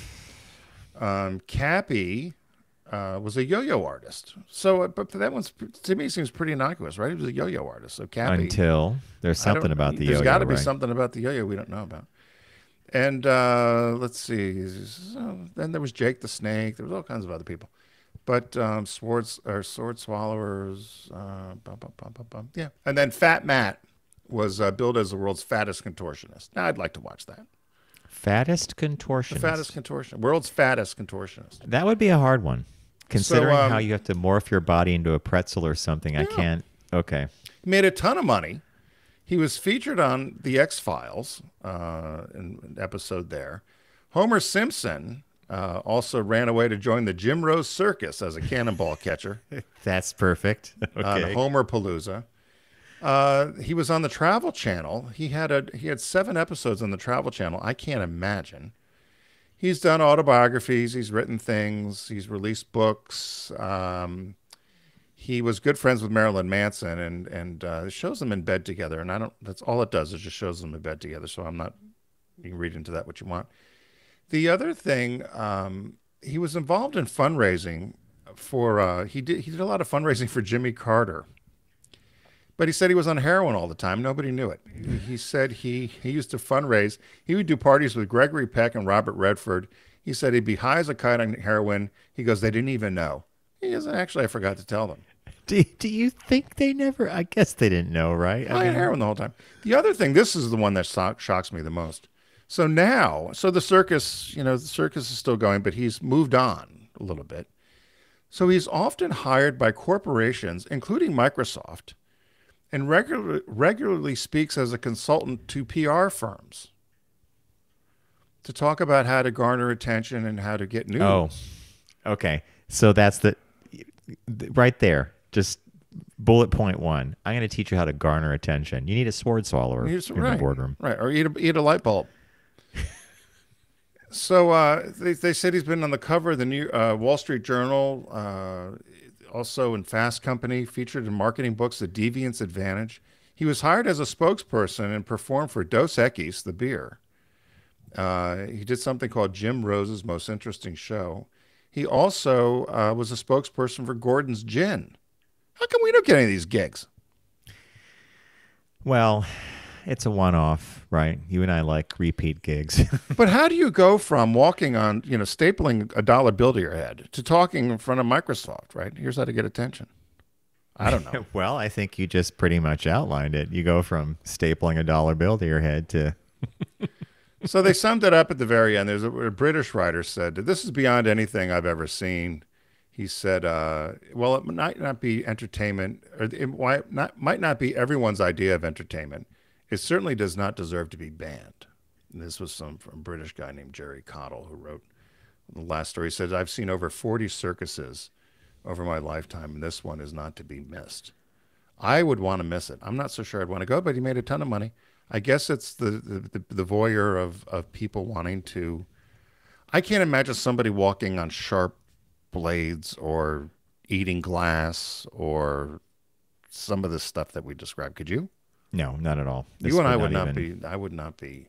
Cappy was a yo-yo artist. So, but that one's, to me, seems pretty innocuous, right? He was a yo-yo artist. So Cappy. Until there's something about the yo-yo. There's got to be right? something about the yo-yo we don't know about. And let's see. So, then there was Jake the Snake. There was all kinds of other people. But sword swallowers. Yeah. And then Fat Matt was billed as the world's fattest contortionist. Now, I'd like to watch that. Fattest contortionist. The fattest contortionist. World's fattest contortionist. That would be a hard one. Considering So, how you have to morph your body into a pretzel or something, I can't. Okay. He made a ton of money. He was featured on The X-Files, in an episode there. Homer Simpson also ran away to join the Jim Rose Circus as a cannonball catcher That's perfect. on Okay. Homer Palooza. He was on the Travel Channel. He had 7 episodes on the Travel Channel. I can't imagine. He's done autobiographies. He's written things. He's released books. He was good friends with Marilyn Manson, and it shows them in bed together. And that's all it does, is just shows them in bed together. So you can read into that what you want. The other thing, he was involved in fundraising for, he did a lot of fundraising for Jimmy Carter. But he said he was on heroin all the time. Nobody knew it. He said he used to fundraise. He would do parties with Gregory Peck and Robert Redford. He said he'd be high as a kite on heroin. He goes, they didn't even know. He goes, actually, I forgot to tell them. Do you think they never? I guess they didn't know, right? I had heroin the whole time. The other thing, this is the one that shocks me the most. So the circus, the circus is still going, but he's moved on a little bit. So he's often hired by corporations, including Microsoft, and regularly speaks as a consultant to PR firms to talk about how to garner attention and how to get news. Oh, okay. So that's right there. Just bullet point 1. I'm going to teach you how to garner attention. You need a sword swallower in the boardroom. Right, or eat a light bulb. So they said he's been on the cover of the Wall Street Journal, also in Fast Company, featured in marketing books The Deviant's Advantage. He was hired as a spokesperson and performed for Dos Equis, the beer. He did something called Jim Rose's Most Interesting Show. He also was a spokesperson for Gordon's Gin. How come we don't get any of these gigs? Well, it's a one-off, right? You and I like repeat gigs. But how do you go from walking on, stapling a dollar bill to your head to talking in front of Microsoft, right? Here's how to get attention. I don't know. Well, I think you just pretty much outlined it. You go from stapling a dollar bill to your head to... So they summed it up at the very end. There's a British writer said, this is beyond anything I've ever seen. He said, well, it might not be entertainment, or might not be everyone's idea of entertainment. It certainly does not deserve to be banned. And this was from a British guy named Jerry Cottle, who wrote the last story. He said, I've seen over 40 circuses over my lifetime, and this one is not to be missed. I would want to miss it. I'm not so sure I'd want to go, but he made a ton of money. I guess it's the voyeur of people wanting to. I can't imagine somebody walking on sharp blades or eating glass or some of the stuff that we described. Could you? No, not at all. You and I would not be. I would not be.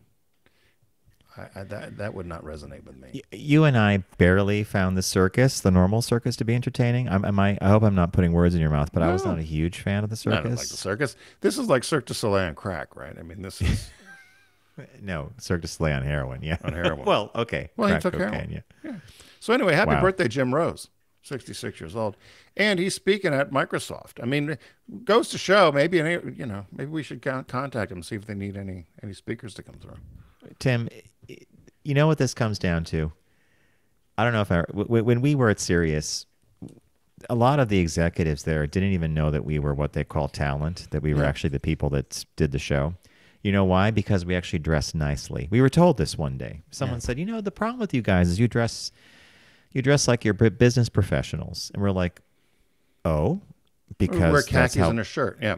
That would not resonate with me. You and I barely found the normal circus, to be entertaining. I hope I'm not putting words in your mouth, but I was not a huge fan of the circus. I don't like the circus. This is like Cirque du Soleil on crack, right? I mean, this is no Cirque du Soleil on heroin. Yeah, on heroin. Well, okay. Well, Crack he took cocaine, heroin. Yeah. So anyway, happy Wow. birthday, Jim Rose, 66 years old, and he's speaking at Microsoft. I mean, goes to show maybe maybe we should contact him and see if they need any speakers to come through. Tim, You know what this comes down to? I don't know if when we were at Sirius, a lot of the executives there didn't even know that we were what they call talent, that we were actually the people that did the show. You know why? Because we actually dressed nicely. We were told this one day. Someone said, the problem with you guys is you dress like you're business professionals. And we're like, oh, because wear khakis and a shirt. Yeah.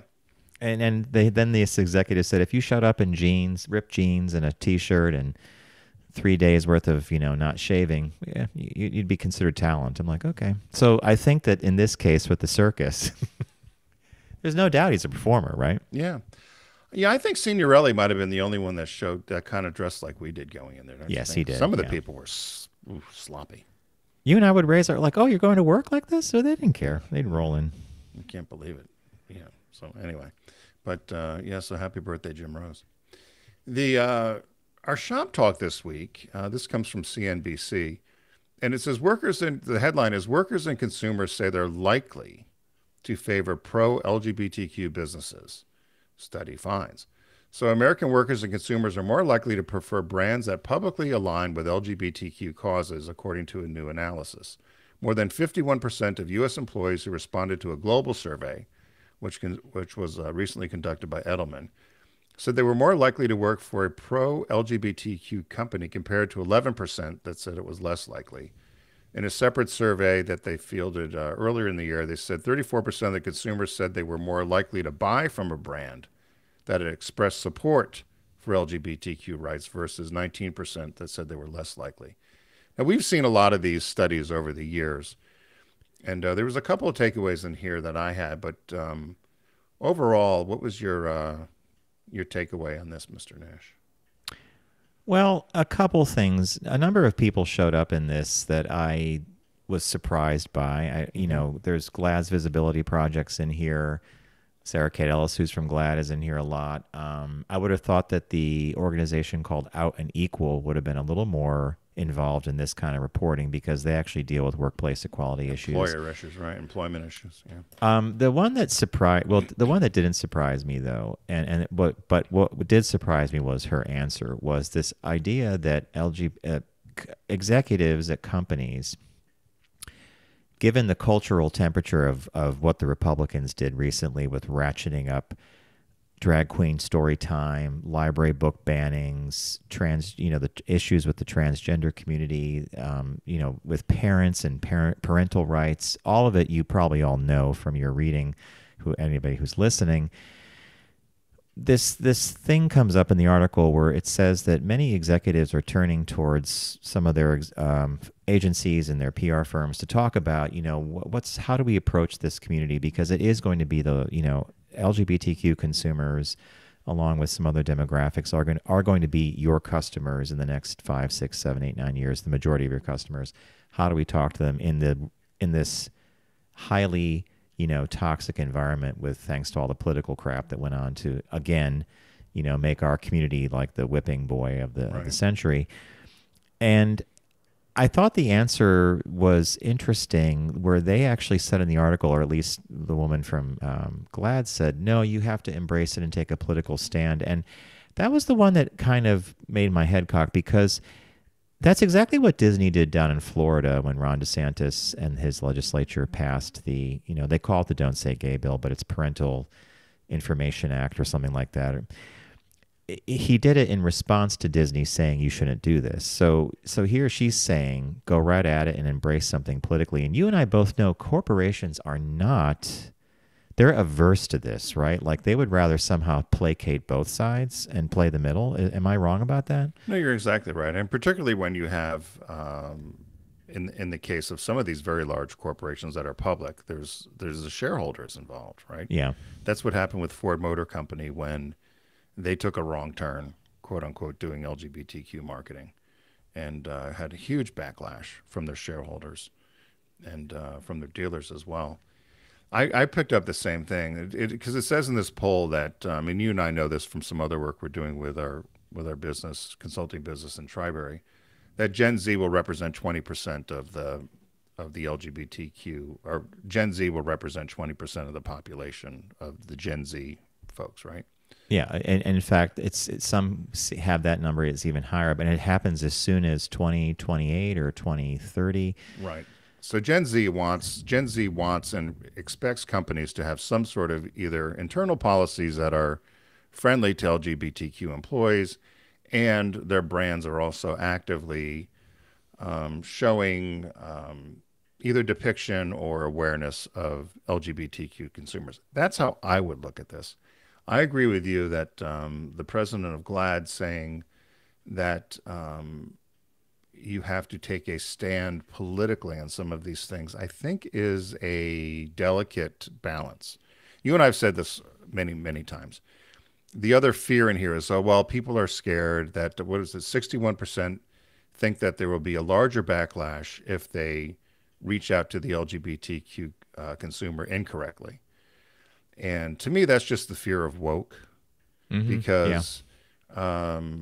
And then this executive said, if you showed up in jeans, ripped jeans and a T-shirt and 3 days worth of, not shaving, yeah, you'd be considered talent. I'm like, okay. So I think that in this case with the circus, there's no doubt he's a performer, right? Yeah. Yeah, I think Signorelli might have been the only one that showed that kind of dressed like we did going in there. Yes, he did. Some of the people were sloppy. You and I would raise our, like, oh, you're going to work like this? So they didn't care. They'd roll in. You can't believe it. Yeah. So anyway, but so happy birthday, Jim Rose. Our shop talk this week, this comes from CNBC, and it says the headline is workers and consumers say they're likely to favor pro-LGBTQ businesses. Study finds. So American workers and consumers are more likely to prefer brands that publicly align with LGBTQ causes, according to a new analysis. More than 51% of U.S. employees who responded to a global survey, which was recently conducted by Edelman, said they were more likely to work for a pro-LGBTQ company compared to 11% that said it was less likely. In a separate survey that they fielded earlier in the year, they said 34% of the consumers said they were more likely to buy from a brand that had expressed support for LGBTQ rights versus 19% that said they were less likely. Now, we've seen a lot of these studies over the years, and there was a couple of takeaways in here that I had, but overall, what was your takeaway on this, Mr. Nash? Well, a couple things. A number of people showed up in this that I was surprised by. There's GLAAD's visibility projects in here. Sarah Kate Ellis, who's from GLAAD, is in here a lot. I would have thought that the organization called Out and Equal would have been a little more involved in this kind of reporting because they actually deal with workplace equality issues. Employer issues, right? Employment issues, yeah. The one that didn't surprise me though, but what did surprise me was her answer was this idea that executives at companies, given the cultural temperature of what the Republicans did recently with ratcheting up drag queen story time, library book bannings, the issues with the transgender community, with parents and parental rights, all of it you probably all know from your reading, anybody who's listening. This thing comes up in the article where it says that many executives are turning towards some of their agencies and their PR firms to talk about, how do we approach this community, because it is going to be the, LGBTQ consumers, along with some other demographics, are going to be your customers in the next 5, 6, 7, 8, 9 years. The majority of your customers. How do we talk to them in this highly toxic environment with thanks to all the political crap that went on to again, make our community like the whipping boy of the century. And I thought the answer was interesting, where they actually said in the article, or at least the woman from GLAAD said, no, you have to embrace it and take a political stand. And that was the one that kind of made my head cock, because that's exactly what Disney did down in Florida when Ron DeSantis and his legislature passed the, they call it the Don't Say Gay bill, but it's Parental Information Act or something like that. He did it in response to Disney saying you shouldn't do this. So here she's saying go right at it and embrace something politically. And you and I both know corporations are not, they're averse to this, right? Like they would rather somehow placate both sides and play the middle. Am I wrong about that? No, you're exactly right. And particularly when you have, in the case of some of these very large corporations that are public, there's the shareholders involved, right? Yeah. That's what happened with Ford Motor Company when they took a wrong turn, quote unquote, doing LGBTQ marketing, and had a huge backlash from their shareholders and from their dealers as well. I picked up the same thing because it says in this poll that, you and I know this from some other work we're doing with our business, consulting business in Triberry, that Gen Z will represent 20% of the LGBTQ, or Gen Z will represent 20% of the population of the Gen Z folks, right? Yeah, and in fact, it's some have that number is even higher, but it happens as soon as 2028 or 2030. Right. So Gen Z wants and expects companies to have some sort of either internal policies that are friendly to LGBTQ employees, and their brands are also actively showing either depiction or awareness of LGBTQ consumers. That's how I would look at this. I agree with you that the president of GLAAD saying that you have to take a stand politically on some of these things, I think is a delicate balance. You and I have said this many, many times. The other fear in here is, oh, well, people are scared that, what is it, 61% think that there will be a larger backlash if they reach out to the LGBTQ consumer incorrectly. And to me, that's just the fear of woke, because... But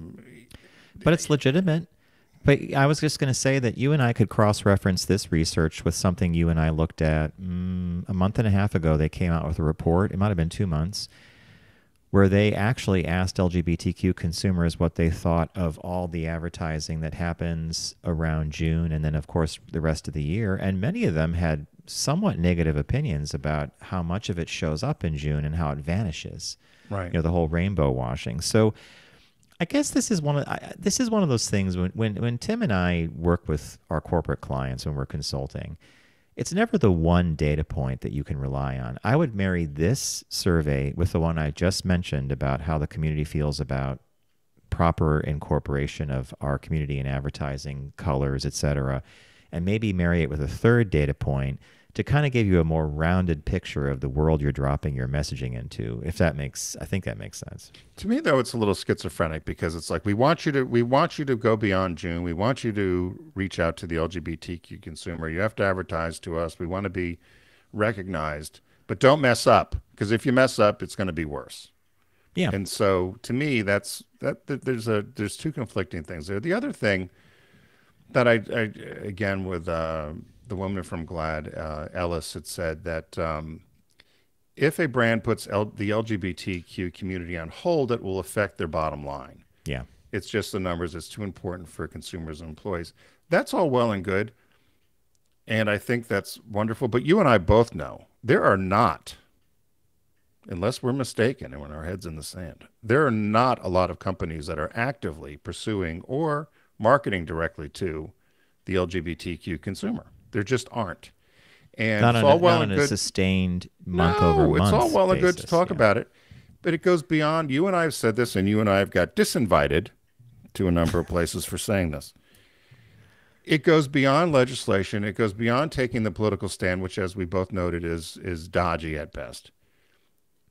it's legitimate. But I was just going to say that you and I could cross-reference this research with something you and I looked at a month and a half ago. They came out with a report. It might have been 2 months, where they actually asked LGBTQ consumers what they thought of all the advertising that happens around June and then, of course, the rest of the year. And many of them had somewhat negative opinions about how much of it shows up in June and how it vanishes. Right. You know, the whole rainbow washing. So I guess this is one of those things when Tim and I work with our corporate clients when we're consulting, it's never the one data point that you can rely on. I would marry this survey with the one I just mentioned about how the community feels about proper incorporation of our community in advertising, colors, etc., and maybe marry it with a third data point to kind of give you a more rounded picture of the world you're dropping your messaging into. I think that makes sense. To me, though, it's a little schizophrenic, because it's like we want you to go beyond June. We want you to reach out to the LGBTQ consumer. You have to advertise to us. We want to be recognized, but don't mess up, because if you mess up, it's going to be worse. Yeah. And so, to me, there's two conflicting things there. The other thing that I again with the woman from GLAAD, Ellis, had said that if a brand puts the LGBTQ community on hold, it will affect their bottom line. Yeah. It's just the numbers. It's too important for consumers and employees. That's all well and good, and I think that's wonderful. But you and I both know there are not, unless we're mistaken and when our head's in the sand, there are not a lot of companies that are actively pursuing or marketing directly to the LGBTQ consumer. There just aren't. And it's all well and good. A sustained month-over-month it's all well and good to talk yeah. about it, but it goes beyond. You and I have said this, and you and I have got disinvited to a number of places for saying this. It goes beyond legislation. It goes beyond taking the political stand, which, as we both noted, is dodgy at best.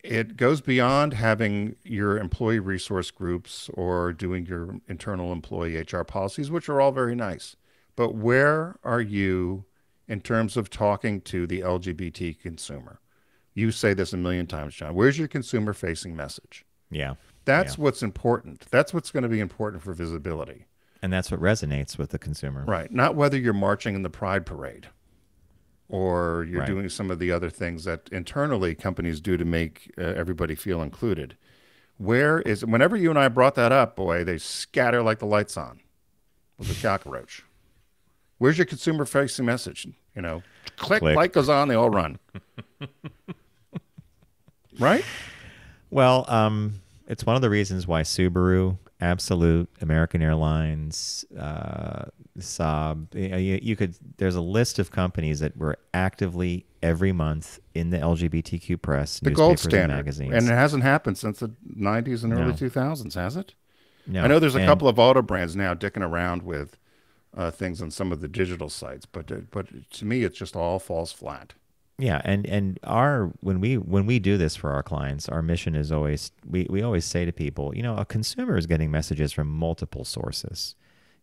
It goes beyond having your employee resource groups or doing your internal employee HR policies, which are all very nice. But where are you in terms of talking to the LGBT consumer? You say this a million times, John. Where's your consumer-facing message? Yeah. That's what's important. That's what's going to be important for visibility. And that's what resonates with the consumer. Right. Not whether you're marching in the Pride Parade or you're doing some of the other things that internally companies do to make everybody feel included. Whenever you and I brought that up, boy, they scatter like the lights on with a cockroach. Where's your consumer-facing message? You know, click, light goes on, they all run. Right? Well, it's one of the reasons why Subaru, Absolute, American Airlines, Saab, there's a list of companies that were actively every month in the LGBTQ press, the newspapers, gold standard, and magazines. And it hasn't happened since the 90s and early 2000s, has it? No. I know there's a couple of auto brands now dicking around with things on some of the digital sites, but to me, it just all falls flat. Yeah, and when we do this for our clients, our mission is always we always say to people, you know, a consumer is getting messages from multiple sources.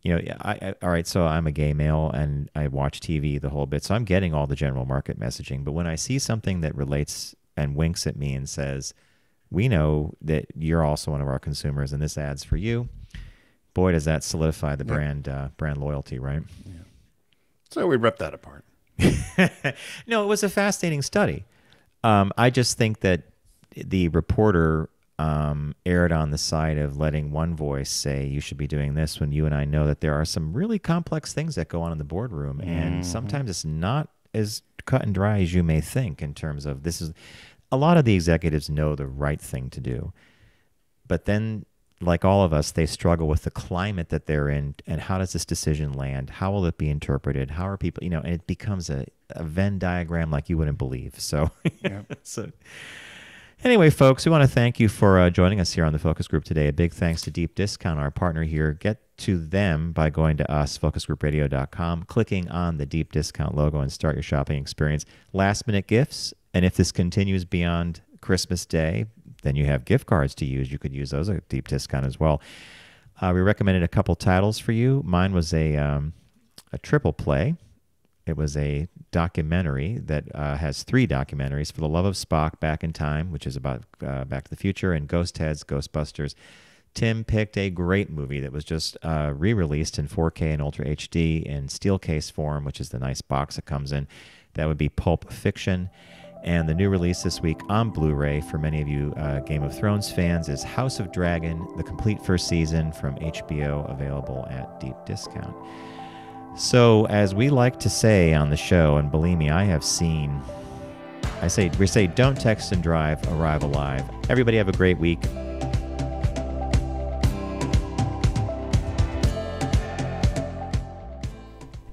You know, all right, so I'm a gay male and I watch TV the whole bit, so I'm getting all the general market messaging. But when I see something that relates and winks at me and says, "We know that you're also one of our consumers, and this ad's for you," boy, does that solidify the brand loyalty, right? Yeah. So we ripped that apart. No, it was a fascinating study. I just think that the reporter erred on the side of letting one voice say you should be doing this when you and I know that there are some really complex things that go on in the boardroom, and sometimes it's not as cut and dry as you may think in terms of this is a lot of the executives know the right thing to do, but then like all of us, they struggle with the climate that they're in and how does this decision land? How will it be interpreted? How are people, and it becomes a Venn diagram like you wouldn't believe. So, so anyway, folks, we want to thank you for joining us here on the Focus Group today. A big thanks to Deep Discount, our partner here. Get to them by going to us, focusgroupradio.com, clicking on the Deep Discount logo and start your shopping experience. Last minute gifts. And if this continues beyond Christmas Day, then you have gift cards to use. You could use those at Deep Discount as well. We recommended a couple titles for you. Mine was a triple play. It was a documentary that has 3 documentaries: For the Love of Spock, Back in Time, which is about Back to the Future, and Ghost Heads, Ghostbusters. Tim picked a great movie that was just re-released in 4K and Ultra HD in steel case form, which is the nice box it comes in. That would be Pulp Fiction. And the new release this week on Blu-ray for many of you Game of Thrones fans is House of Dragon, the complete first season from HBO, available at Deep Discount. So, as we like to say on the show, and believe me, we say don't text and drive, arrive alive. Everybody have a great week.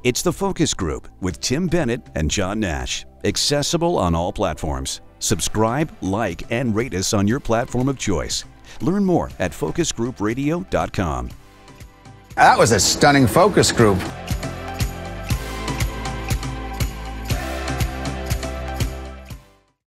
It's The Focus Group with Tim Bennett and John Nash. Accessible on all platforms. Subscribe, like, and rate us on your platform of choice. Learn more at focusgroupradio.com. That was a stunning focus group.